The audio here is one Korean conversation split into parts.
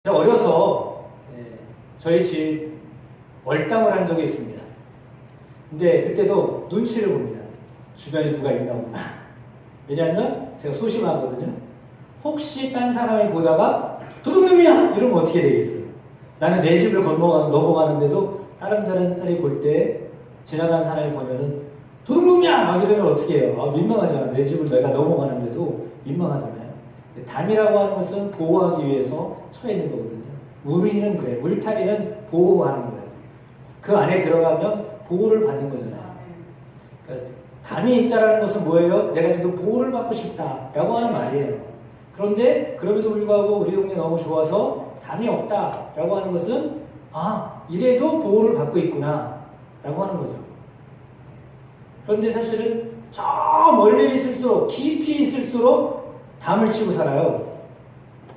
제가 어려서 저희 집 월당을 한 적이 있습니다. 근데 그때도 눈치를 봅니다. 주변에 누가 있나 없나. 왜냐하면 제가 소심하거든요. 혹시 딴 사람이 보다가 도둑놈이야! 이러면 어떻게 되겠어요? 나는 내 집을 넘어가는데도 다른 사람이 볼 때 지나가는 사람이 보면은 도둑놈이야! 막 이러면 어떻게 해요? 아, 민망하잖아. 내 집을 내가 넘어가는데도 민망하잖아요. 담이라고 하는 것은 보호하기 위해서 처해 있는 거거든요. 우리는 그래. 울타리는 보호하는 거예요. 그 안에 들어가면 보호를 받는 거잖아요. 그러니까 담이 있다는 것은 뭐예요? 내가 지금 보호를 받고 싶다라고 하는 말이에요. 그런데 그럼에도 불구하고 우리 동네 너무 좋아서 담이 없다라고 하는 것은 이래도 보호를 받고 있구나 라고 하는 거죠. 그런데 사실은 저 멀리 있을수록 깊이 있을수록 담을 치고 살아요.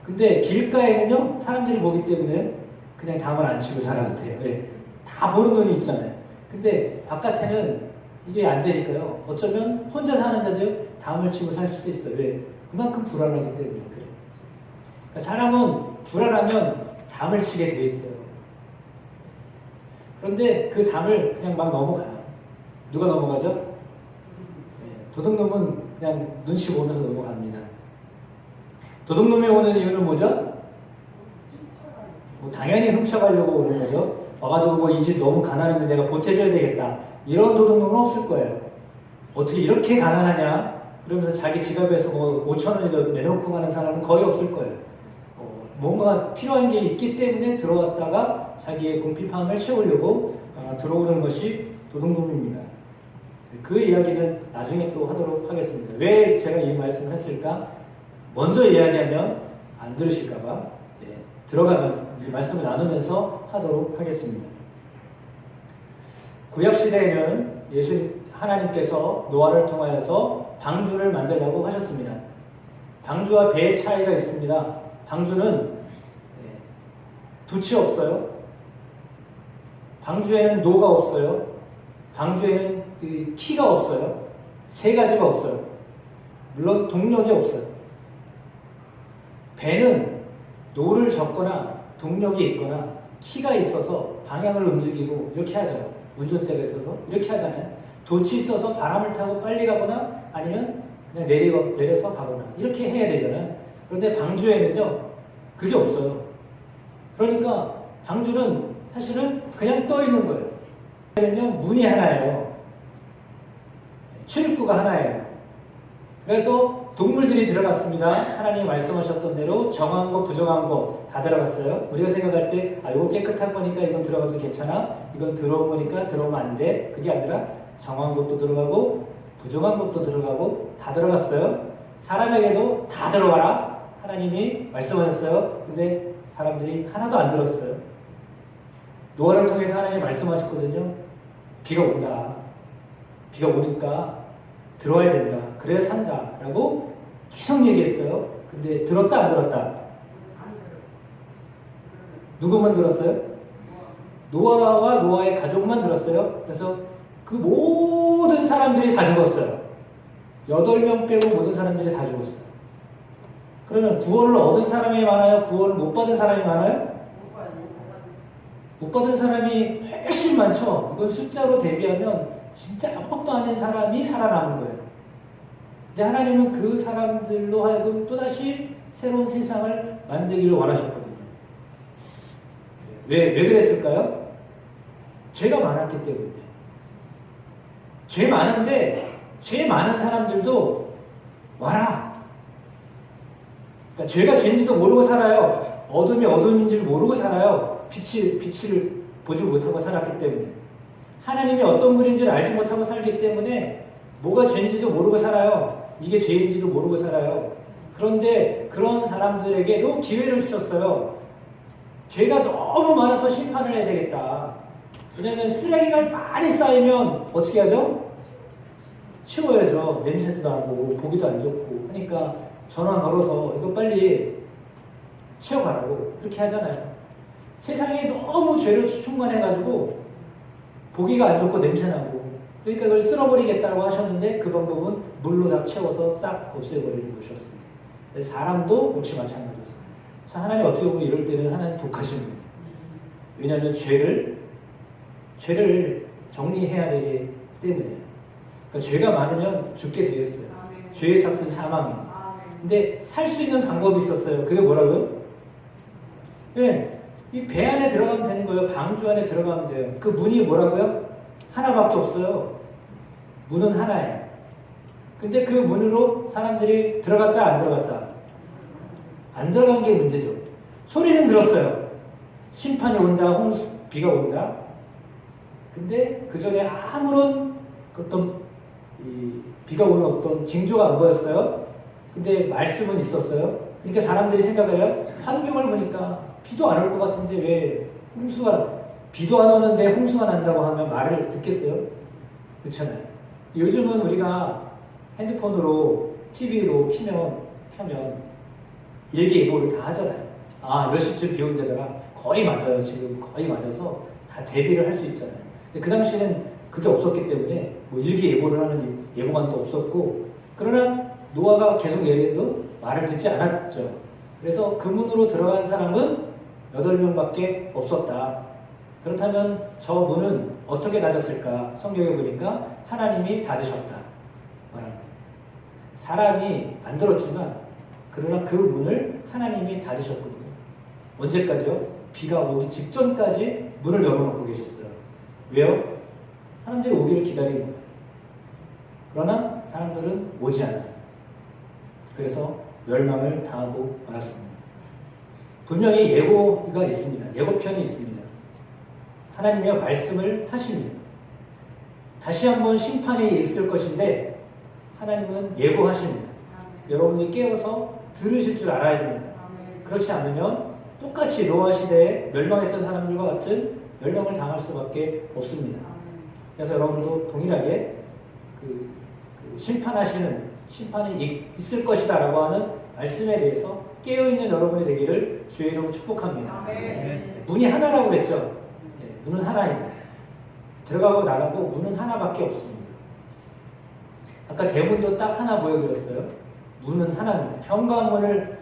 근데 길가에는요, 사람들이 보기 때문에 그냥 담을 안 치고 살아도 돼요. 네. 다 보는 눈이 있잖아요. 근데 바깥에는 이게 안 되니까요. 어쩌면 혼자 사는데도 담을 치고 살 수도 있어요. 왜? 그만큼 불안하기 때문에 그래요. 그러니까 사람은 불안하면 담을 치게 돼 있어요. 그런데 그 담을 그냥 막 넘어가요. 누가 넘어가죠? 네. 도둑놈은 그냥 눈치 보면서 넘어갑니다. 도둑놈이 오는 이유는 뭐죠? 당연히 훔쳐가려고 오는 거죠. 와가지고 이 집 너무 가난한데 내가 보태줘야 되겠다. 이런 도둑놈은 없을 거예요. 어떻게 이렇게 가난하냐? 그러면서 자기 지갑에서 5천 원이라도 내놓고 가는 사람은 거의 없을 거예요. 뭔가 필요한 게 있기 때문에 들어왔다가 자기의 궁핍함을 채우려고 들어오는 것이 도둑놈입니다. 그 이야기는 나중에 또 하도록 하겠습니다. 왜 제가 이 말씀을 했을까? 먼저 이야기하면 안 들으실까봐 들어가면서 말씀을 나누면서 하도록 하겠습니다. 구약시대에는 하나님께서 노아를 통하여서 방주를 만들라고 하셨습니다. 방주와 배의 차이가 있습니다. 방주는 돛이 없어요. 방주에는 노가 없어요. 방주에는 키가 없어요. 세 가지가 없어요. 물론 동력이 없어요. 배는 노를 젓거나 동력이 있거나 키가 있어서 방향을 움직이고 이렇게 하죠. 운전대가 있어서 이렇게 하잖아요. 돛이 있어서 바람을 타고 빨리 가거나 아니면 그냥 내려서 가거나 이렇게 해야 되잖아요. 그런데 방주에는요 그게 없어요. 그러니까 방주는 사실은 그냥 떠 있는 거예요. 방주에는요 문이 하나예요. 출입구가 하나예요. 그래서 동물들이 들어갔습니다. 하나님이 말씀하셨던 대로 정한 것, 부정한 것 다 들어갔어요. 우리가 생각할 때 이거 깨끗한 거니까 이건 들어가도 괜찮아. 이건 더러운 거니까 들어오면 안 돼. 그게 아니라 정한 것도 들어가고 부정한 것도 들어가고 다 들어갔어요. 사람에게도 다 들어가라. 하나님이 말씀하셨어요. 근데 사람들이 하나도 안 들었어요. 노아를 통해서 하나님이 말씀하셨거든요. 비가 온다. 비가 오니까 들어와야 된다. 그래야 산다. 라고 계속 얘기했어요. 근데 들었다 안 들었다? 누구만 들었어요? 노아와 노아의 가족만 들었어요. 그래서 그 모든 사람들이 다 죽었어요. 8명 빼고 모든 사람들이 다 죽었어요. 그러면 구원을 얻은 사람이 많아요? 구원을 못 받은 사람이 많아요? 못 받은 사람이 훨씬 많죠. 이건 숫자로 대비하면 진짜 아무것도 아닌 사람이 살아남은 거예요. 근데 하나님은 그 사람들로 하여금 또다시 새로운 세상을 만들기를 원하셨거든요. 왜 그랬을까요? 죄가 많았기 때문에. 죄 많은데 죄 많은 사람들도 와라. 그러니까 죄가 죄인지도 모르고 살아요. 어둠이 어둠인지를 모르고 살아요. 빛을 보지 못하고 살았기 때문에. 하나님이 어떤 분인지를 알지 못하고 살기 때문에 뭐가 죄인지도 모르고 살아요. 이게 죄인지도 모르고 살아요. 그런데 그런 사람들에게도 기회를 주셨어요. 죄가 너무 많아서 심판을 해야 되겠다. 왜냐하면 쓰레기가 많이 쌓이면 어떻게 하죠? 치워야죠. 냄새도 나고 보기도 안 좋고 하니까 전화 걸어서 이거 빨리 치워가라고 그렇게 하잖아요. 세상에 너무 죄를 충만해가지고 보기가 안 좋고 냄새나고 그러니까 그걸 쓸어버리겠다고 하셨는데 그 방법은 물로 다 채워서 싹 없애버리는 것이었습니다. 사람도 역시 마찬가지였습니다. 자, 하나님 어떻게 보면 이럴 때는 하나님 독하신 분이에요. 왜냐하면 죄를 정리해야 되기 때문에. 그러니까 죄가 많으면 죽게 되어 있어요. 죄의 삭은 사망이에요. 근데 살 수 있는 방법이 있었어요. 그게 뭐라고요? 예, 이 배 안에 들어가면 되는 거예요. 방주 안에 들어가면 돼요. 그 문이 뭐라고요? 하나밖에 없어요. 문은 하나예요. 근데 그 문으로 사람들이 들어갔다 안 들어갔다? 안 들어간 게 문제죠. 소리는 들었어요. 심판이 온다, 비가 온다. 근데 그 전에 아무런 어떤 비가 오는 어떤 징조가 안 보였어요. 근데 말씀은 있었어요. 그러니까 사람들이 생각해요. 환경을 보니까 비도 안 올 것 같은데 왜 비도 안 오는데 홍수가 난다고 하면 말을 듣겠어요? 그렇잖아요. 요즘은 우리가 핸드폰으로, TV로 켜면 일기예보를 다 하잖아요. 아, 몇 시쯤 비 온다더라. 거의 맞아요. 지금 거의 맞아서 다 대비를 할 수 있잖아요. 근데 그 당시에는 그게 없었기 때문에 뭐 일기예보를 하는 예보관도 없었고, 그러나 노아가 계속 얘기해도 말을 듣지 않았죠. 그래서 그 문으로 들어간 사람은 8명밖에 없었다. 그렇다면 저 문은 어떻게 닫았을까? 성경에 보니까 하나님이 닫으셨다 말합니다. 사람이 만들었지만 그러나 그 문을 하나님이 닫으셨거든요. 언제까지요? 비가 오기 직전까지 문을 열어놓고 계셨어요. 왜요? 사람들이 오기를 기다린 거예요. 그러나 사람들은 오지 않았어요. 그래서 멸망을 당하고 말았습니다. 분명히 예고가 있습니다. 예고편이 있습니다. 하나님의 말씀을 하십니다. 다시 한번 심판이 있을 것인데 하나님은 예고하십니다. 여러분이 깨어서 들으실 줄 알아야 됩니다. 그렇지 않으면 똑같이 노아 시대에 멸망했던 사람들과 같은 멸망을 당할 수밖에 없습니다. 그래서 여러분도 동일하게 심판이 있을 것이다 라고 하는 말씀에 대해서 깨어있는 여러분이 되기를 주의 이름으로 축복합니다. 문이 하나라고 그랬죠. 문은 하나입니다. 들어가고 나가고 문은 하나밖에 없습니다. 아까 대문도 딱 하나 보여드렸어요. 문은 하나입니다. 현관문을,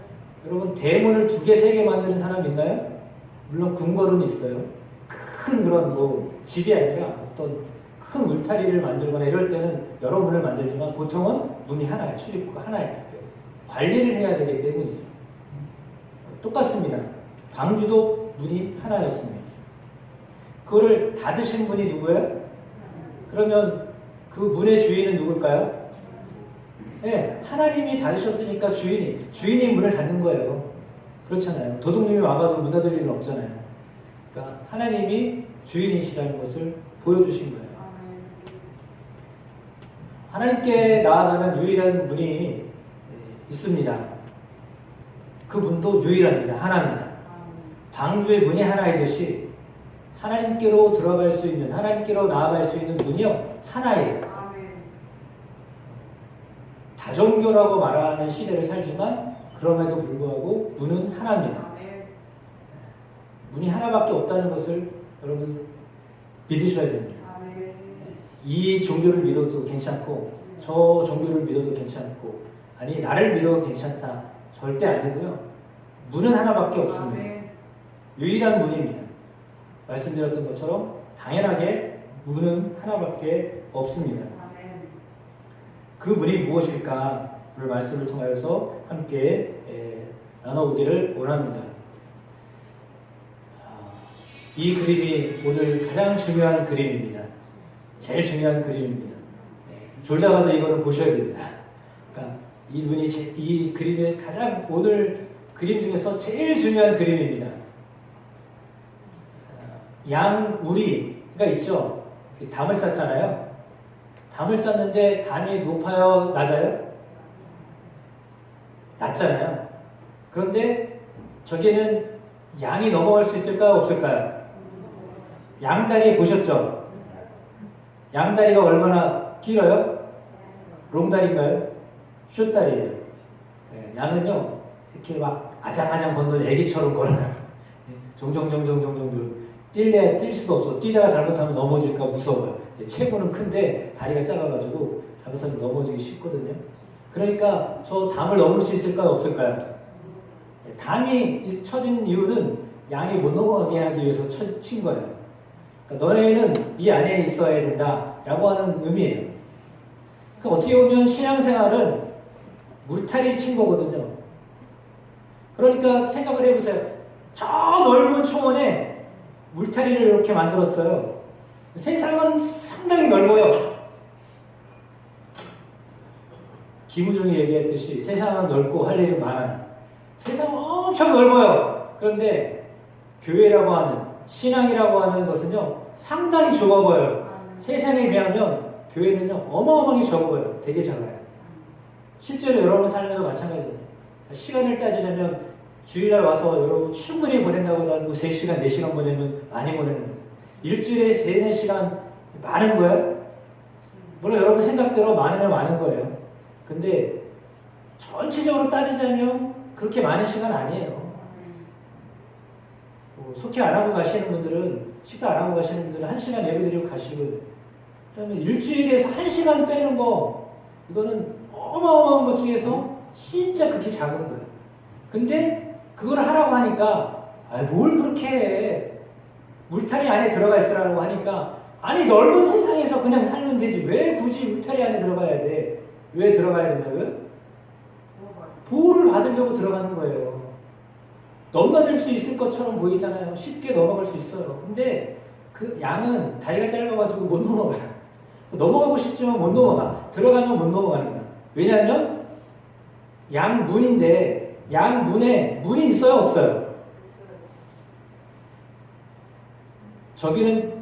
여러분 대문을 2개, 3개 만드는 사람 있나요? 물론 궁궐은 있어요. 큰 그런 집이 아니라 어떤 큰 울타리를 만들거나 이럴 때는 여러 문을 만들지만 보통은 문이 하나예요. 출입구가 하나예요. 관리를 해야 되기 때문이죠. 똑같습니다. 방주도 문이 하나였습니다. 그거를 닫으신 분이 누구예요? 그러면 그 문의 주인은 누굴까요? 네, 하나님이 닫으셨으니까 주인이 문을 닫는 거예요. 그렇잖아요. 도둑님이 와가지고 문 닫을 일은 없잖아요. 그러니까 하나님이 주인이시라는 것을 보여주신 거예요. 하나님께 나아가는 유일한 문이 있습니다. 그 문도 유일합니다. 하나입니다. 방주의 문이 하나이듯이 하나님께로 들어갈 수 있는, 하나님께로 나아갈 수 있는 문이요 하나예요. 다종교라고 말하는 시대를 살지만 그럼에도 불구하고 문은 하나입니다. 문이 하나밖에 없다는 것을 여러분 믿으셔야 됩니다. 이 종교를 믿어도 괜찮고 저 종교를 믿어도 괜찮고 아니 나를 믿어도 괜찮다. 절대 아니고요. 문은 하나밖에 없습니다. 유일한 문입니다. 말씀드렸던 것처럼 당연하게 문은 하나밖에 없습니다. 그 문이 무엇일까를 말씀을 통하여서 함께 나눠보기를 원합니다. 이 그림이 오늘 가장 중요한 그림입니다. 제일 중요한 그림입니다. 졸다가도 이거는 보셔야 됩니다. 그러니까 이 그림의 가장 오늘 그림 중에서 제일 중요한 그림입니다. 양우리가 있죠. 담을 쌌잖아요. 담을 쌌는데 담이 높아요? 낮아요? 낮잖아요. 그런데 저기는 양이 넘어갈 수 있을까요? 없을까요? 양다리 보셨죠? 양다리가 얼마나 길어요? 롱다리인가요? 숏다리예요. 양은요 이렇게 막 아장아장 걷는 애기처럼 걸어요. 종종종종종종 뛸 수도 없어. 뛰다가 잘못하면 넘어질까 무서워요. 체구는 큰데 다리가 작아가지고 잘못하면 넘어지기 쉽거든요. 그러니까 저 담을 넘을 수 있을까요? 없을까요? 담이 쳐진 이유는 양이 못 넘어가게 하기 위해서 친 거예요. 그러니까 너네는 이 안에 있어야 된다라고 하는 의미예요. 그러니까 어떻게 보면 신앙생활은 물타기 친 거거든요. 그러니까 생각을 해보세요. 저 넓은 초원에 물타리를 이렇게 만들었어요. 세상은 상당히 넓어요. 김우중이 얘기했듯이 세상은 넓고 할 일은 많아요. 세상은 엄청 넓어요. 그런데 교회라고 하는, 신앙이라고 하는 것은요, 상당히 좁아 보여요. 세상에 비하면 교회는요, 어마어마하게 적어요. 되게 작아요. 실제로 여러분 삶에도 마찬가지예요. 시간을 따지자면 주일날 와서 여러분 충분히 보낸다고 해도 3시간, 4시간 보내면 많이 보내는 거예요. 일주일에 3, 4시간 많은 거예요? 물론 여러분 생각대로 많으면 많은 거예요. 근데 전체적으로 따지자면 그렇게 많은 시간 아니에요. 속회 안 하고 가시는 분들은, 식사 안 하고 가시는 분들은 1시간 예배 드리고 가시고, 그다음에 일주일에서 1시간 빼는 거, 이거는 어마어마한 것 중에서 진짜 극히 작은 거예요. 근데 그걸 하라고 하니까, 뭘 그렇게 해. 물타리 안에 들어가 있으라고 하니까, 아니 넓은 세상에서 그냥 살면 되지. 왜 굳이 물타리 안에 들어가야 돼? 왜 들어가야 된다고요? 보호를 받으려고 들어가는 거예요. 넘나들 수 있을 것처럼 보이잖아요. 쉽게 넘어갈 수 있어요. 근데 그 양은 다리가 짧아가지고 못 넘어가요. 넘어가고 싶지만 못 넘어가. 들어가면 못 넘어가는 거야. 왜냐하면 양 문인데 양 문에 문이 있어요? 없어요? 저기는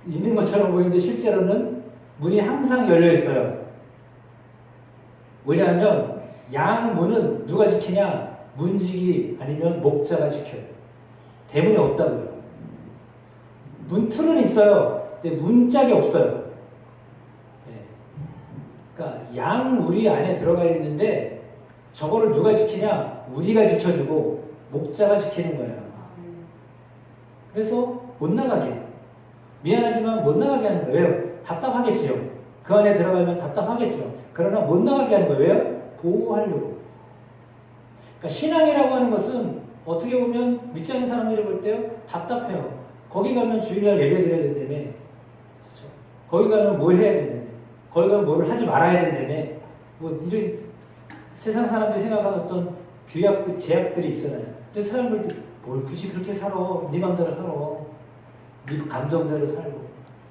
있는 것처럼 보이는데 실제로는 문이 항상 열려 있어요. 왜냐하면 양 문은 누가 지키냐? 문지기 아니면 목자가 지켜요. 대문이 없다고요. 문틀은 있어요. 근데 문짝이 없어요. 네. 그러니까 양 우리 안에 들어가 있는데 저거를 누가 지키냐? 우리가 지켜주고 목자가 지키는 거예요. 그래서 못 나가게. 미안하지만 못 나가게 하는 거예요. 왜요? 답답하겠지요. 그 안에 들어가면 답답하겠죠. 그러나 못 나가게 하는 거예요. 왜요? 보호하려고. 그러니까 신앙이라고 하는 것은 어떻게 보면 믿지 않는 사람들이 볼 때요, 답답해요. 거기 가면 주일날 예배 드려야 된다며. 그렇죠? 거기 가면 뭐 해야 된다며. 거기 가면 뭘 하지 말아야 된다며. 뭐 이런 세상 사람들이 생각하는 어떤 규약들, 제약들이 있잖아요. 근데 사람들도 뭘 굳이 그렇게 살아. 네 맘대로 살아. 네 감정대로 살고,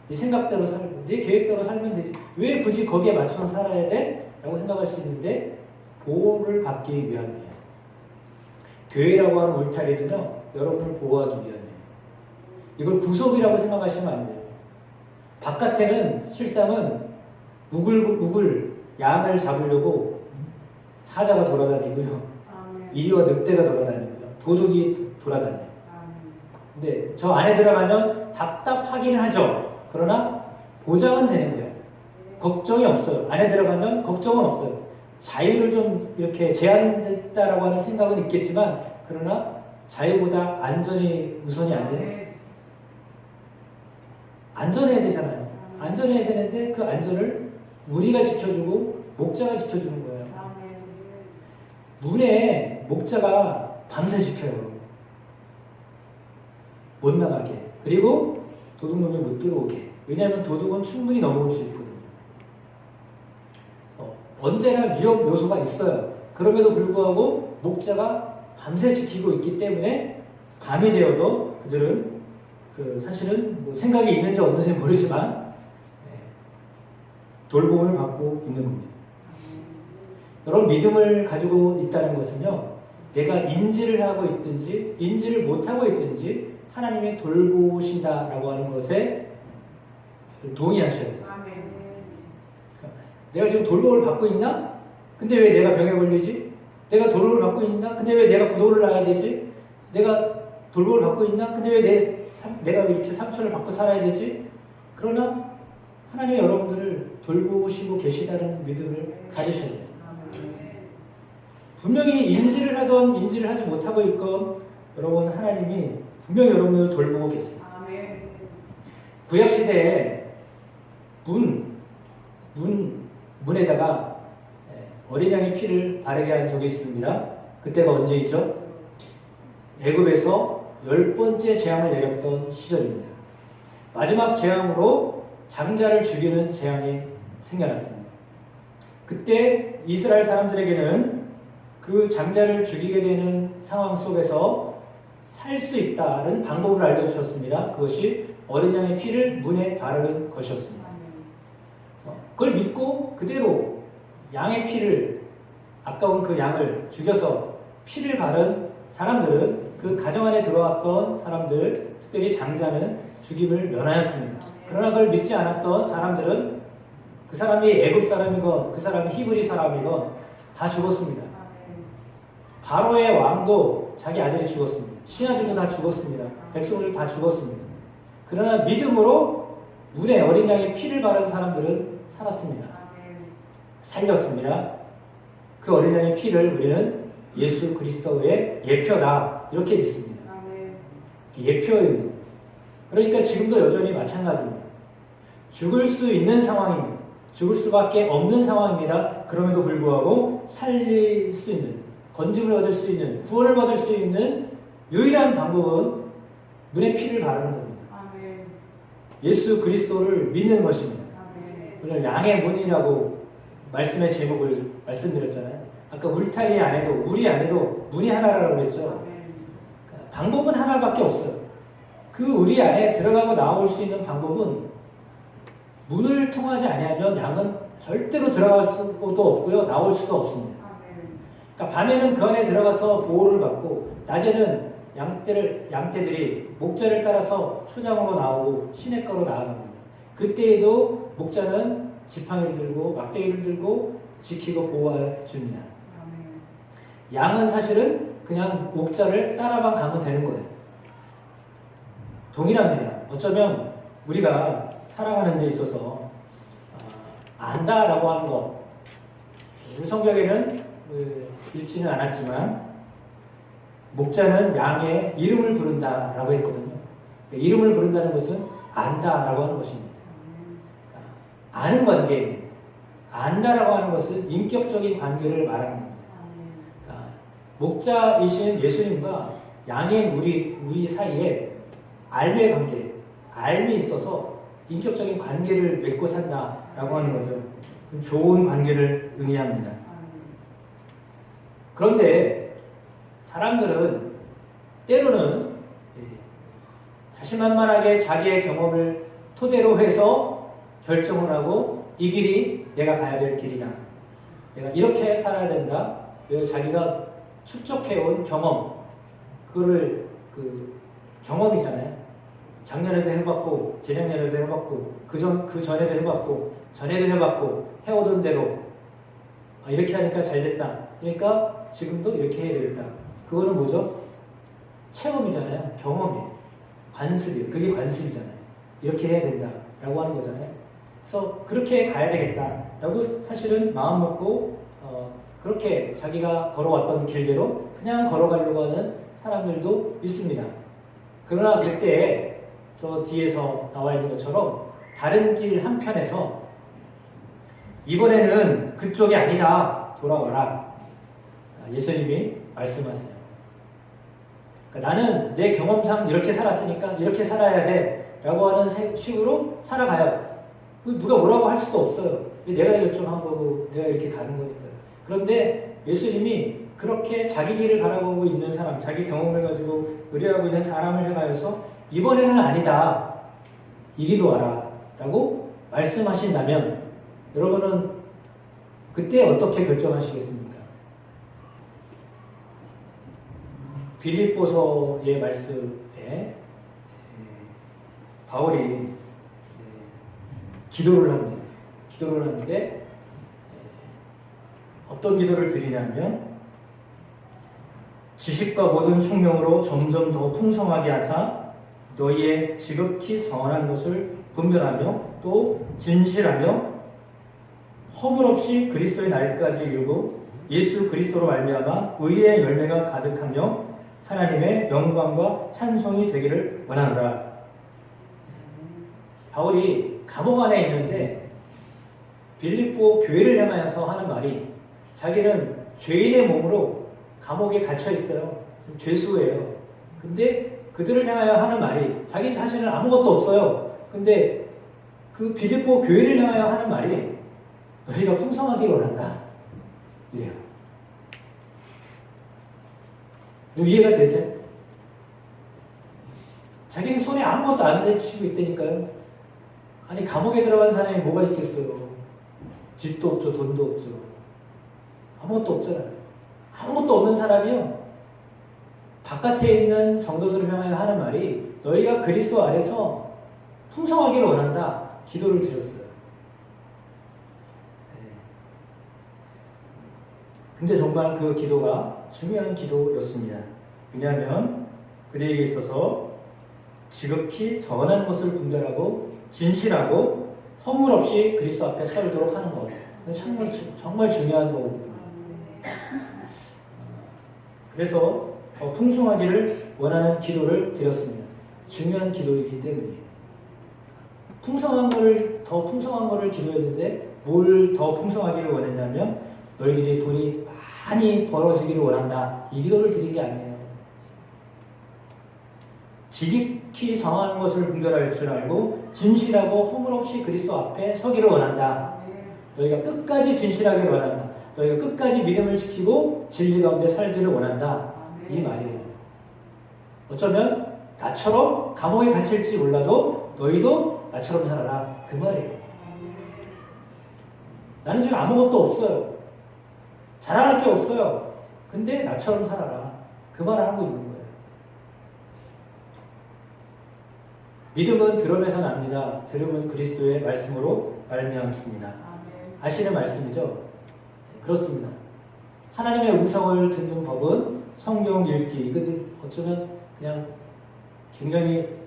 네 생각대로 살고, 네 계획대로 살면 되지. 왜 굳이 거기에 맞춰서 살아야 돼? 라고 생각할 수 있는데 보호를 받기 위함이에요. 교회라고 하는 울타리는요, 여러분을 보호하기 위함이에요. 이걸 구속이라고 생각하시면 안 돼요. 바깥에는 실상은 우글 양을 잡으려고 사자가 돌아다니고요. 이리와 늑대가 돌아다니고요. 도둑이 돌아다녀요. 근데 저 안에 들어가면 답답하긴 하죠. 그러나 보장은 되는 거예요. 걱정이 없어요. 안에 들어가면 걱정은 없어요. 자유를 좀 이렇게 제한됐다라고 하는 생각은 있겠지만, 그러나 자유보다 안전이 우선이 아니에요. 안전해야 되잖아요. 안전해야 되는데 그 안전을 우리가 지켜주고 목자가 지켜주는 거예요. 문에 목자가 밤새 지켜요. 못 나가게. 그리고 도둑놈이 못 들어오게. 왜냐하면 도둑은 충분히 넘어올 수 있거든요. 언제나 위험 요소가 있어요. 그럼에도 불구하고 목자가 밤새 지키고 있기 때문에 밤이 되어도 그들은 사실은 뭐 생각이 있는지 없는지 모르지만 돌봄을 받고 있는 겁니다. 여러분, 믿음을 가지고 있다는 것은요, 내가 인지를 하고 있든지 인지를 못하고 있든지 하나님이 돌보신다라고 하는 것에 동의하셔야 돼요. 내가 지금 돌봄을 받고 있나? 근데 왜 내가 병에 걸리지? 내가 돌봄을 받고 있나? 근데 왜 내가 부도를 나야 되지? 내가 돌봄을 받고 있나? 근데 왜 내가 이렇게 상처를 받고 살아야 되지? 그러나 하나님이 여러분들을 돌보시고 계시다는 믿음을 가지셔야 돼요. 분명히 인지를 하던 인지를 하지 못하고 있건 여러분, 하나님이 분명히 여러분을 돌보고 계세요. 구약시대에 문에다가 어린 양의 피를 바르게 한 적이 있습니다. 그때가 언제이죠? 애굽에서 10번째 재앙을 내렸던 시절입니다. 마지막 재앙으로 장자를 죽이는 재앙이 생겨났습니다. 그때 이스라엘 사람들에게는 그 장자를 죽이게 되는 상황 속에서 살 수 있다는 방법을 알려주셨습니다. 그것이 어린 양의 피를 문에 바르는 것이었습니다. 그걸 믿고 그대로 양의 피를, 아까운 그 양을 죽여서 피를 바른 사람들은, 그 가정 안에 들어왔던 사람들, 특별히 장자는 죽임을 면하였습니다. 그러나 그걸 믿지 않았던 사람들은, 그 사람이 애굽 사람이건 그 사람이 히브리 사람이건 다 죽었습니다. 바로의 왕도 자기 아들이 죽었습니다. 신하들도 다 죽었습니다. 백성들도 다 죽었습니다. 그러나 믿음으로 문에 어린 양의 피를 바른 사람들은 살았습니다. 살렸습니다. 그 어린 양의 피를 우리는 예수 그리스도의 예표다, 이렇게 믿습니다. 예표입니다. 그러니까 지금도 여전히 마찬가지입니다. 죽을 수 있는 상황입니다. 죽을 수밖에 없는 상황입니다. 그럼에도 불구하고 살릴 수 있는, 건짐을 얻을 수 있는, 구원을 받을 수 있는 유일한 방법은 문에 피를 바르는 겁니다. 예수 그리스도를 믿는 것입니다. 오늘 양의 문이라고 말씀의 제목을 말씀드렸잖아요. 아까 울타리 안에도, 우리 안에도 문이 하나라고 그랬죠. 방법은 하나밖에 없어요. 그 우리 안에 들어가고 나올 수 있는 방법은, 문을 통하지 아니하면 양은 절대로 들어갈 수도 없고요, 나올 수도 없습니다. 그러니까 밤에는 그 안에 들어가서 보호를 받고, 낮에는 양떼들이 목자를 따라서 초장으로 나오고 시냇가로 나아갑니다. 그때에도 목자는 지팡이를 들고 막대기를 들고 지키고 보호해 줍니다. 양은 사실은 그냥 목자를 따라만 가면 되는 거예요. 동일합니다. 어쩌면 우리가 살아가는 데 있어서 안다라고 하는 것, 우리 성경에는 읽지는 않았지만 목자는 양의 이름을 부른다라고 했거든요. 이름을 부른다는 것은 안다라고 하는 것입니다. 아는 관계입니다. 안다라고 하는 것은 인격적인 관계를 말하는 겁니다. 목자이신 예수님과 양인 우리 사이에 알의 관계, 알미 있어서 인격적인 관계를 맺고 산다라고 하는 거죠. 좋은 관계를 의미합니다. 그런데 사람들은 때로는 자신만만하게 자기의 경험을 토대로 해서 결정을 하고, 이 길이 내가 가야 될 길이다, 내가 이렇게 살아야 된다, 자기가 축적해온 경험, 그거를 경험이잖아요. 작년에도 해봤고, 재작년에도 해봤고, 그 전에도 해봤고, 전에도 해봤고, 해오던 대로 이렇게 하니까 잘 됐다, 그러니까 지금도 이렇게 해야 되겠다. 그거는 뭐죠? 체험이잖아요. 경험이에요. 관습이에요. 그게 관습이잖아요. 이렇게 해야 된다라고 하는 거잖아요. 그래서 그렇게 가야 되겠다라고 사실은 마음 먹고 그렇게 자기가 걸어왔던 길대로 그냥 걸어가려고 하는 사람들도 있습니다. 그러나 그때 저 뒤에서 나와 있는 것처럼 다른 길 한편에서 이번에는 그쪽이 아니다, 돌아와라, 예수님이 말씀하세요. 그러니까 나는 내 경험상 이렇게 살았으니까 이렇게 살아야 돼 라고 하는 식으로 살아가요. 누가 뭐라고 할 수도 없어요. 내가 결정한 거고 내가 이렇게 가는 거니까요. 그런데 예수님이 그렇게 자기 길을 바라보고 있는 사람, 자기 경험을 가지고 의뢰하고 있는 사람을 향하여서 이번에는 아니다, 이 길로 와라 라고 말씀하신다면 여러분은 그때 어떻게 결정하시겠습니까? 빌립보서의 말씀에 바울이 기도를 합니다. 기도를 하는데 어떤 기도를 드리냐면, 지식과 모든 총명으로 점점 더 풍성하게 하사 너희의 지극히 선한 것을 분별하며 또 진실하며 허물없이 그리스도의 날까지 이루고 예수 그리스도로 말미암아 의의 열매가 가득하며 하나님의 영광과 찬송이 되기를 원하노라. 바울이 감옥 안에 있는데 빌립보 교회를 향하여서 하는 말이, 자기는 죄인의 몸으로 감옥에 갇혀 있어요. 죄수예요. 근데 그들을 향하여 하는 말이 자기 자신은 아무것도 없어요. 근데 그 빌립보 교회를 향하여 하는 말이 너희가 풍성하길 원한다. 이래요. 이해가 되세요? 자기는 손에 아무것도 안 대치고 있다니까요. 아니 감옥에 들어간 사람이 뭐가 있겠어요. 집도 없죠. 돈도 없죠. 아무것도 없잖아요. 아무것도 없는 사람이요. 바깥에 있는 성도들을 향하여 하는 말이 너희가 그리스도 안에서 풍성하기를 원한다. 기도를 드렸어요. 근데 정말 그 기도가 중요한 기도였습니다. 왜냐하면 그들에게 있어서 지극히 선한 것을 분별하고 진실하고 허물 없이 그리스도 앞에 서도록 하는 것. 정말 중요한 거거든요. 그래서 더 풍성하기를 원하는 기도를 드렸습니다. 중요한 기도이기 때문이에요. 더 풍성한 거를 기도했는데 뭘 더 풍성하기를 원했냐면 너희들이 돈이 많이 벌어지기를 원한다. 이 기도를 드린 게 아니에요. 지극히 성한 것을 분별할 줄 알고 진실하고 허물 없이 그리스도 앞에 서기를 원한다. 너희가 끝까지 진실하기를 원한다. 너희가 끝까지 믿음을 지키고 진리 가운데 살기를 원한다. 이 말이에요. 어쩌면 나처럼 감옥에 갇힐지 몰라도 너희도 나처럼 살아라. 그 말이에요. 나는 지금 아무것도 없어요. 자랑할 게 없어요. 근데 나처럼 살아라. 그 말을 하고 있는 거예요. 믿음은 들음에서 납니다. 들음은 그리스도의 말씀으로 말미암습니다. 아시는 말씀이죠? 그렇습니다. 하나님의 음성을 듣는 법은 성경 읽기. 근데 어쩌면 그냥 굉장히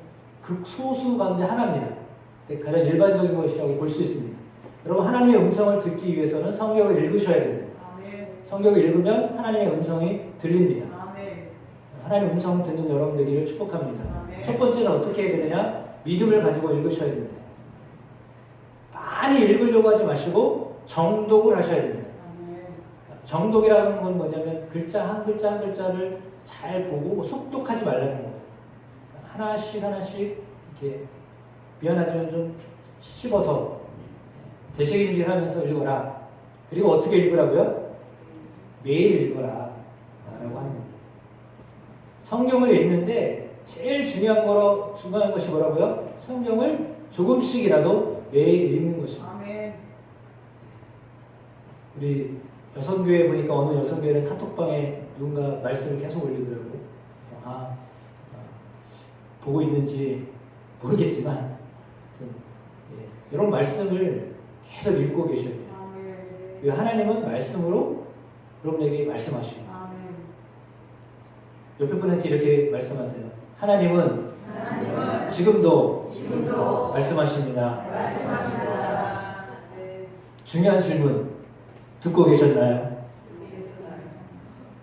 극소수 가운데 하나입니다. 가장 일반적인 것이라고 볼 수 있습니다. 여러분 하나님의 음성을 듣기 위해서는 성경을 읽으셔야 됩니다. 성경을 읽으면 하나님의 음성이 들립니다. 하나님의 음성 듣는 여러분 되기를 축복합니다. 첫 번째는 어떻게 해야 되느냐? 믿음을 가지고 읽으셔야 됩니다. 많이 읽으려고 하지 마시고 정독을 하셔야 됩니다. 정독이라는 건 뭐냐면 글자 한 글자 한 글자를 잘 보고 속독하지 말라는 거예요. 하나씩 이렇게 미안하지만 좀 씹어서 되새김질 하면서 읽어라. 그리고 어떻게 읽으라고요? 매일 읽어라 라고 하는 겁니다. 성경을 읽는데 제일 중요한 것이 뭐라고요? 성경을 조금씩이라도 매일 읽는 것입니다. 우리 여성교회 보니까 어느 여성교회는 카톡방에 누군가 말씀을 계속 올리더라고요. 그래서 보고 있는지 모르겠지만 하여튼, 이런 말씀을 계속 읽고 계셔야 돼요. 하나님은 말씀으로 여러분에게 말씀하시고 옆에 분한테 이렇게 말씀하세요. 하나님은 지금도 말씀하십니다. 중요한 질문 듣고 계셨나요?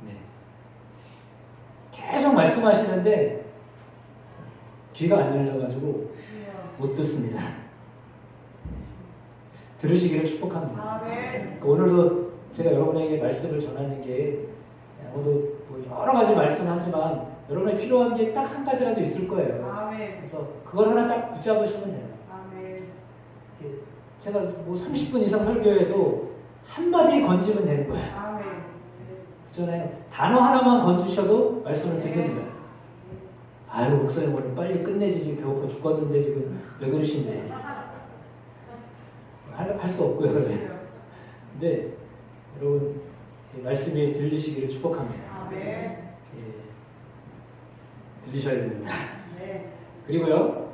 네. 계속 말씀하시는데 귀가 안 열려가지고 못 듣습니다. 들으시기를 축복합니다. 그러니까 오늘도 제가 여러분에게 말씀을 전하는 게 아무도 여러 가지 말씀을 하지만 여러분의 필요한 게 딱 한 가지라도 있을 거예요. 그래서 그걸 하나 딱 붙잡으시면 돼요. 제가 뭐 30분 이상 설교해도 한마디 건지면 되는 거예요. 그렇잖아요. 단어 하나만 건지셔도 말씀을 듣는 거예요. 아유 목사님 오늘 빨리 끝내지 지금 배고파 죽겠는데 지금 왜 그러시네. 할 수 없고요. 그러면. 근데 여러분 말씀이 들리시기를 축복합니다. 들리셔야 됩니다. 그리고요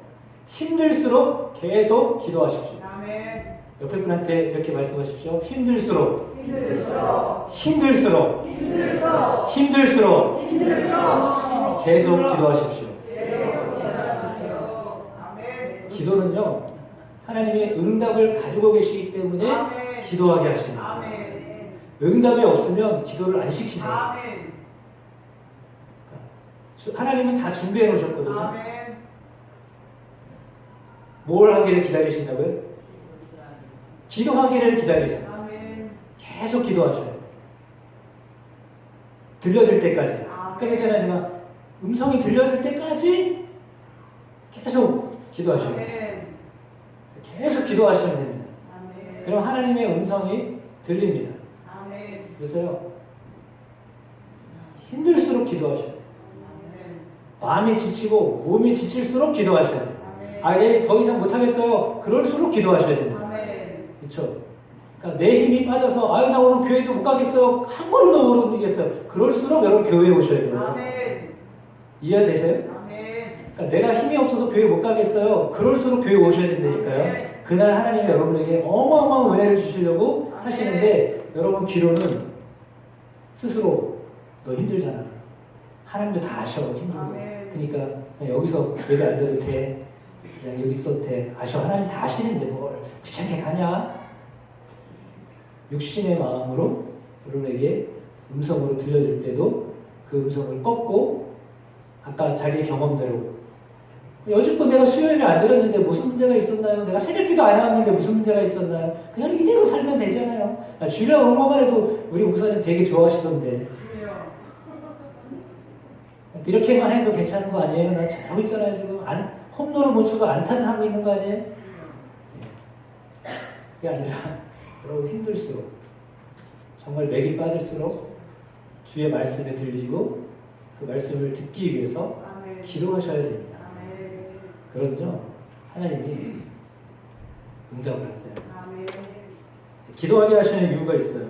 힘들수록 계속 기도하십시오. 옆에 분한테 이렇게 말씀하십시오. 힘들수록 계속 기도하십시오. 기도는요 하나님의 응답을 가지고 계시기 때문에 기도하게 하십니다. 응답이 없으면 기도를 안 시키세요. 하나님은 다 준비해 놓으셨거든요. 뭘 하기를 기다리신다고요? 기도하기를 기다리세요. 계속 기도하셔요. 들려질 때까지. 그랬잖아요. 제가 음성이 들려줄 때까지 계속 기도하셔야 돼요. 계속 기도하셔야 됩니다. 그럼 하나님의 음성이 들립니다. 그래서요, 힘들수록 기도하셔야 돼요. 마음이 지치고 몸이 지칠수록 기도하셔야 돼요. 더 이상 못하겠어요. 그럴수록 기도하셔야 됩니다. 그렇죠? 그러니까 내 힘이 빠져서 나 오늘 교회도 못 가겠어요. 한 걸음도 못 움직이겠어요. 그럴수록 여러분 교회에 오셔야 돼요. 이해되세요? 그러니까 내가 힘이 없어서 교회 못 가겠어요. 그럴수록 교회 오셔야 된다니까요. 그날 하나님이 여러분에게 어마어마한 은혜를 주시려고 하시는데 여러분 기도는 스스로 너 힘들잖아. 하나님도 다 아셔. 힘든 거. 그러니까 그냥 여기서 예배 안 드려도 돼. 그냥 여기 있어도 돼. 아셔. 하나님 다 아시는데 뭘 귀찮게 가냐? 육신의 마음으로 여러분에게 음성으로 들려줄 때도 그 음성을 꺾고 아까 자기의 경험대로 여지껏 내가 수요일에 안 들었는데 무슨 문제가 있었나요? 내가 새벽기도 안 해왔는데 무슨 문제가 있었나요? 그냥 이대로 살면 되잖아요. 주일날 온 것만 해도 우리 목사님 되게 좋아하시던데 이렇게만 해도 괜찮은 거 아니에요? 나 잘하고 있잖아요. 지금 홈런을 못 쳐도 안타를 하고 있는 거 아니에요? 그게 아니라 여러분 힘들수록 정말 맥이 빠질수록 주의 말씀에 들리고 그 말씀을 듣기 위해서 기도하셔야 됩니다. 그럼요 하나님이 응답을 하세요. 기도하게 하시는 이유가 있어요.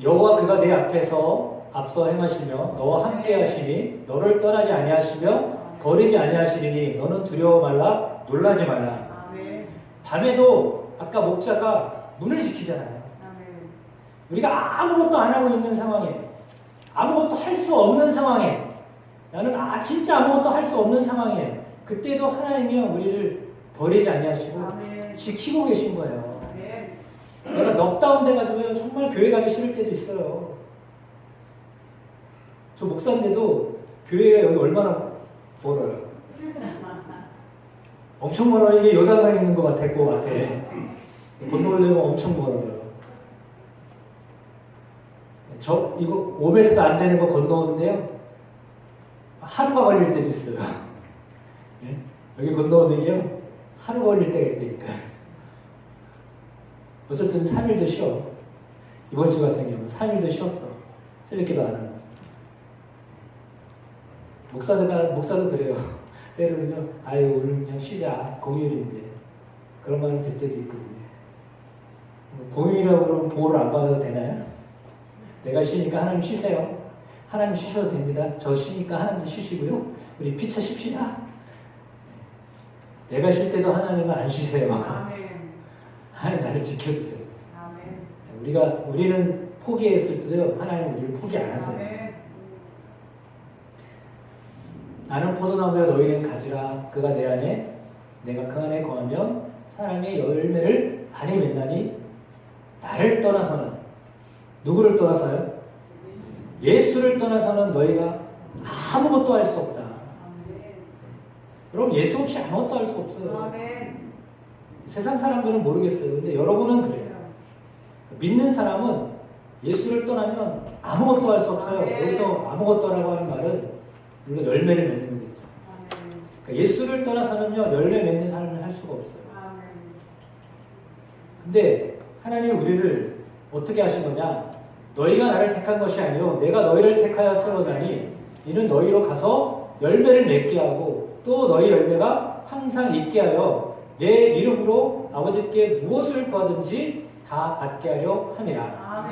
여호와 그가 내 앞서 행하시며 너와 함께 하시니 너를 떠나지 아니하시며 버리지 아니하시리니 너는 두려워 말라 놀라지 말라. 밤에도 아까 목자가 문을 지키잖아요. 우리가 아무것도 안 하고 있는 상황에 아무것도 할 수 없는 상황에 나는 진짜 아무것도 할 수 없는 상황에 그때도 하나님이 우리를 버리지 아니하시고 지키고 계신 거예요. 내가 넉다운 돼가지고요 정말 교회 가기 싫을 때도 있어요. 저 목사인데도 교회가 여기 얼마나 멀어요. 엄청 멀어요. 이게 요단강 있는 것 같았고 앞에 건너려면 엄청 멀어요. 이거 5m도 안 되는 거 건너오는데요. 하루가 걸릴 때도 있어요. 네? 여기 건너오는 게요. 하루 걸릴 때가 있다니까요. 어쨌든 3일도 쉬어. 이번 주 같은 경우는 3일도 쉬었어. 새벽기도 안 하고. 목사도 그래요. 때로는요. 오늘 그냥 쉬자. 공휴일인데. 그런 말을 들 때도 있거든요. 공휴일이라고 그러면 보호를 안 받아도 되나요? 내가 쉬니까 하나님 쉬세요. 하나님 쉬셔도 됩니다. 저 쉬니까 하나님도 쉬시고요. 우리 피차 쉽시다. 내가 쉴 때도 하나님은 안 쉬세요. 하나님 나를 지켜주세요. 우리는 포기했을 때도요. 하나님 우리를 포기 안 하세요. 나는 포도나무에 너희는 가지라. 그가 내 안에 내가 그 안에 거하면 사람의 열매를 많이 맺나니 나를 떠나서는 누구를 떠나서요? 예수를 떠나서는 너희가 아무것도 할 수 없다. 여러분 예수 없이 아무것도 할 수 없어요. 세상 사람들은 모르겠어요. 근데 여러분은 그래요. 믿는 사람은 예수를 떠나면 아무것도 할 수 없어요. 여기서 아무것도라고 하는 말은 물론 열매를 맺는 거겠죠. 그러니까 예수를 떠나서는요 열매 맺는 삶을 할 수가 없어요. 근데 하나님이 우리를 어떻게 하신 거냐? 너희가 나를 택한 것이 아니요 내가 너희를 택하여 세워나니 이는 너희로 가서 열매를 맺게 하고 또 너희 열매가 항상 있게 하여 내 이름으로 아버지께 무엇을 구하든지 다 받게 하려 함이라.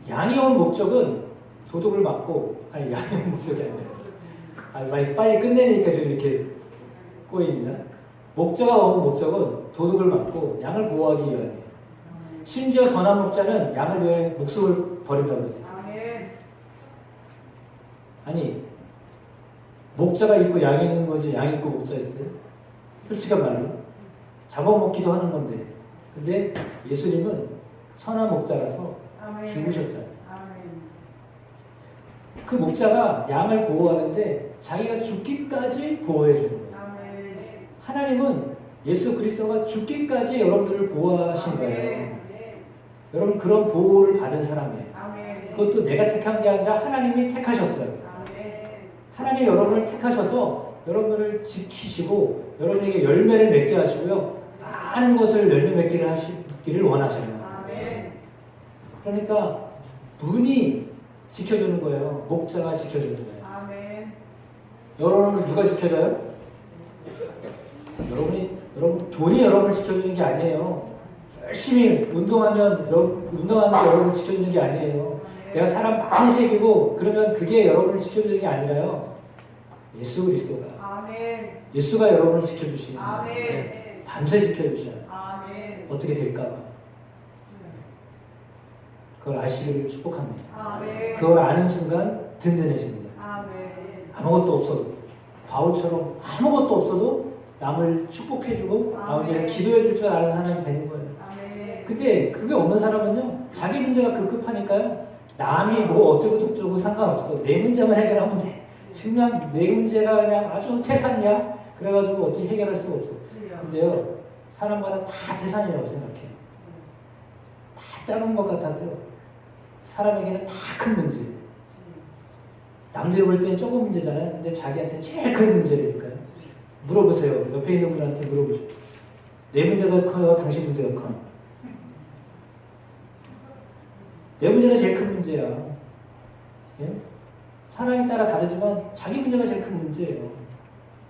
양이 온 목적은 도둑을 막고 양이 온 목적이 아니라 빨리 끝내니까 좀 이렇게 꼬입니다. 목자가 온 목적은 도둑을 막고 양을 보호하기 위함이에요. 심지어 선한 목자는 양을 위해 목숨을 버린다고 했어요. 아니 목자가 있고 양이 있는 거지 양이 있고 목자 있어요? 솔직한 말로 잡아먹기도 하는 건데 근데 예수님은 선한 목자라서 죽으셨잖아요. 그 목자가 양을 보호하는데 자기가 죽기까지 보호해 주는 거예요. 하나님은 예수 그리스도가 죽기까지 여러분들을 보호하신 거예요. 여러분 그런 보호를 받은 사람이에요. 그것도 내가 택한 게 아니라 하나님이 택하셨어요. 하나님이 여러분을 택하셔서 여러분을 지키시고 여러분에게 열매를 맺게 하시고요. 많은 것을 열매 맺기를 하시기를 원하셔요. 그러니까 문이 지켜주는 거예요. 목자가 지켜주는 거예요. 여러분을 누가 지켜줘요? 여러분 돈이 여러분을 지켜주는 게 아니에요. 열심히 운동하면 여러분을 지켜주는 게 아니에요. 내가 사람 많이 새기고 그러면 그게 여러분을 지켜주는 게 아니라요. 예수 그리스도가 예수가 여러분을 지켜주시는 거예요. 밤새 지켜주셔요. 어떻게 될까 봐. 그걸 아시기를 축복합니다. 그걸 아는 순간 든든해집니다. 아무것도 없어도 바울처럼 아무것도 없어도 남을 축복해주고 남에게 기도해줄 줄 아는 사람이 되는 거예요. 근데 그게 없는 사람은요, 자기 문제가 급급하니까요, 남이 뭐 어쩌고 저쩌고 상관없어. 내 문제만 해결하면 돼. 그냥 내 문제가 그냥 아주 태산이야. 그래가지고 어떻게 해결할 수가 없어. 근데요, 사람마다 다 태산이라고 생각해요. 다 작은 것 같아도요, 사람에게는 다 큰 문제. 남들이 볼 때는 조금 문제잖아요. 근데 자기한테 제일 큰 문제니까요. 물어보세요. 옆에 있는 분한테 물어보세요. 내 문제가 커요? 당신 문제가 커요? 내 문제가 제일 큰 문제야. 예? 사람에 따라 다르지만 자기 문제가 제일 큰 문제예요.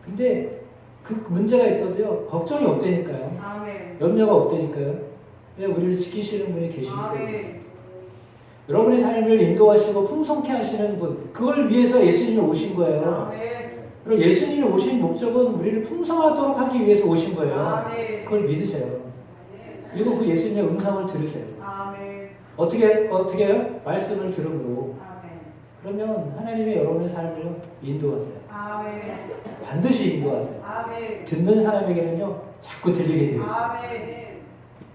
근데 그 문제가 있어도요, 걱정이 없다니까요. 염려가 없다니까요. 왜 우리를 지키시는 분이 계시니까요. 여러분의 삶을 인도하시고 풍성케 하시는 분, 그걸 위해서 예수님이 오신 거예요. 그리고 예수님이 오신 목적은 우리를 풍성하도록 하기 위해서 오신 거예요. 그걸 믿으세요. 그리고 그 예수님의 음성을 들으세요. 어떻게 해요? 말씀을 들음으로. 그러면 하나님이 여러분의 삶을 인도하세요. 반드시 인도하세요. 듣는 사람에게는요, 자꾸 들리게 되어 있어요.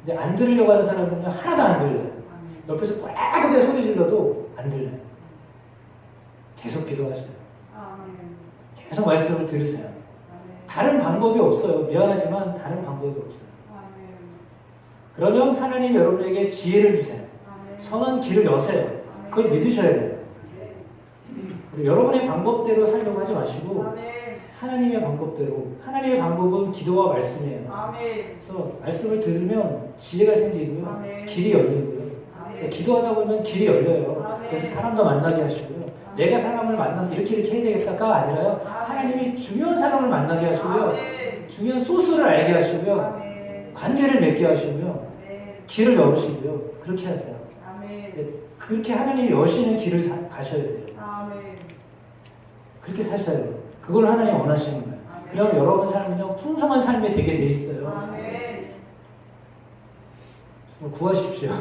근데 안 들으려고 하는 사람은요, 하나도 안 들려요. 옆에서 꼬라고대 소리 질러도 안 들려요. 계속 기도하세요. 계속 말씀을 들으세요. 다른 방법이 없어요. 미안하지만 다른 방법이 없어요. 그러면 하나님 여러분에게 지혜를 주세요. 선한 길을 여세요. 그걸 믿으셔야 돼요. 그리고 여러분의 방법대로 살려고 하지 마시고 하나님의 방법대로. 하나님의 방법은 기도와 말씀이에요. 그래서 말씀을 들으면 지혜가 생기고요. 길이 열리고요. 기도하다 보면 길이 열려요. 그래서 사람도 만나게 하시고요. 내가 사람을 만나서 이렇게 해야 되겠다가 아니라요. 하나님이 중요한 사람을 만나게 하시고요. 중요한 소스를 알게 하시고요. 관계를 맺게 하시고요. 길을 열으시고요. 그렇게 하세요. 그렇게 하나님이 여시는 길을 가셔야 돼요. 그렇게 사셔야 돼요. 그걸 하나님 원하시는 거예요. 그러면 여러분 삶은요, 풍성한 삶이 되게 돼 있어요. 구하십시오.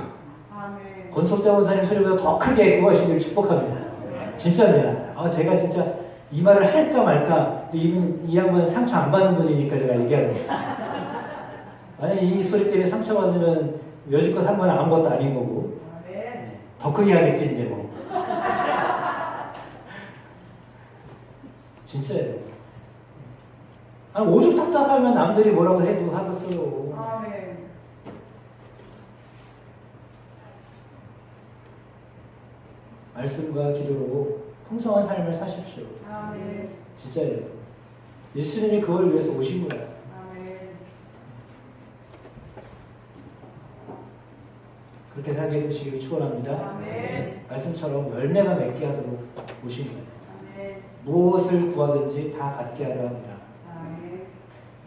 권석자 원사님 소리보다 더 크게 구하시길 축복합니다. 진짜입니다. 제가 진짜 이 말을 할까 말까. 이 양반은 상처 안 받는 분이니까 제가 얘기하는 거예요. 만약 이 소리 때문에 상처받으면 여지껏 한 번 아무것도 아닌 거고. 더 크게 하겠지, 이제 뭐. 진짜예요. 오죽 답답하면 남들이 뭐라고 해도 하겠어요. 말씀과 기도로 풍성한 삶을 사십시오. 진짜예요. 예수님이 그걸 위해서 오신 거예요. 그렇게 살게 되시길 축원합니다. 말씀처럼 열매가 맺게 하도록 오신 거예요. 무엇을 구하든지 다 받게 하려 합니다.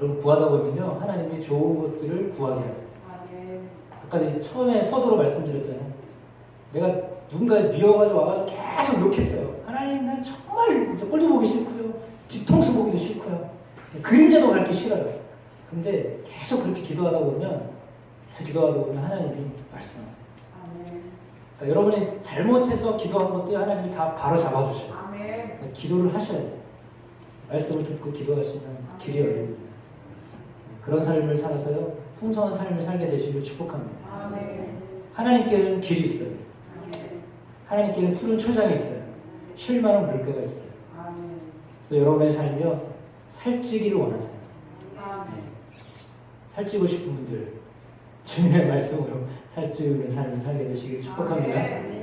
여러분 구하다 보면요, 하나님이 좋은 것들을 구하게 하세요. 아까 처음에 서두로 말씀드렸잖아요. 내가 누군가 미워가지고 와가지고 계속 욕했어요. 하나님, 난 정말 꼴도 보기 싫고요. 뒤통수 보기도 싫고요. 그림자도 갖기 싫어요. 근데 계속 그렇게 기도하다 보면 하나님이 말씀하세요. 그러니까 여러분이 잘못해서 기도한 것도 하나님이 다 바로 잡아주셔요. 그러니까 기도를 하셔야 돼요. 말씀을 듣고 기도하시면 길이 열립니다. 그런 삶을 살아서요, 풍성한 삶을 살게 되시길 축복합니다. 하나님께는 길이 있어요. 하나님께는 푸른 초장이 있어요. 쉴만한 물가가 있어요. 여러분의 삶이요, 살찌기를 원하세요. 살찌고 싶은 분들, 주님의 말씀으로 살찌는 삶을 살게 되시길 축복합니다.